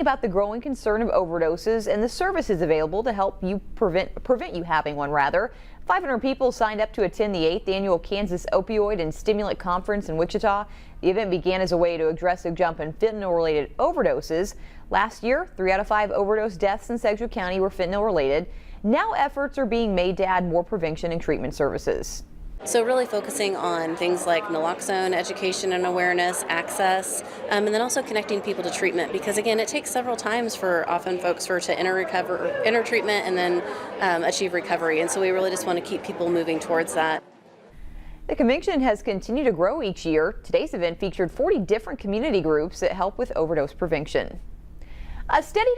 About the growing concern of overdoses and the services available to help you prevent you having one rather. 500 people signed up to attend the 8th annual Kansas Opioid and Stimulant Conference in Wichita. The event began as a way to address a jump in fentanyl-related overdoses. Last year, 3 out of 5 overdose deaths in Sedgwick County were fentanyl-related. Now efforts are being made to add more prevention and treatment services. So really focusing on things like naloxone, education and awareness, access, and then also connecting people to treatment, because again, it takes several times for often folks to enter treatment and then achieve recovery. And so we really just want to keep people moving towards that. The convention has continued to grow each year. Today's event featured 40 different community groups that help with overdose prevention. A steady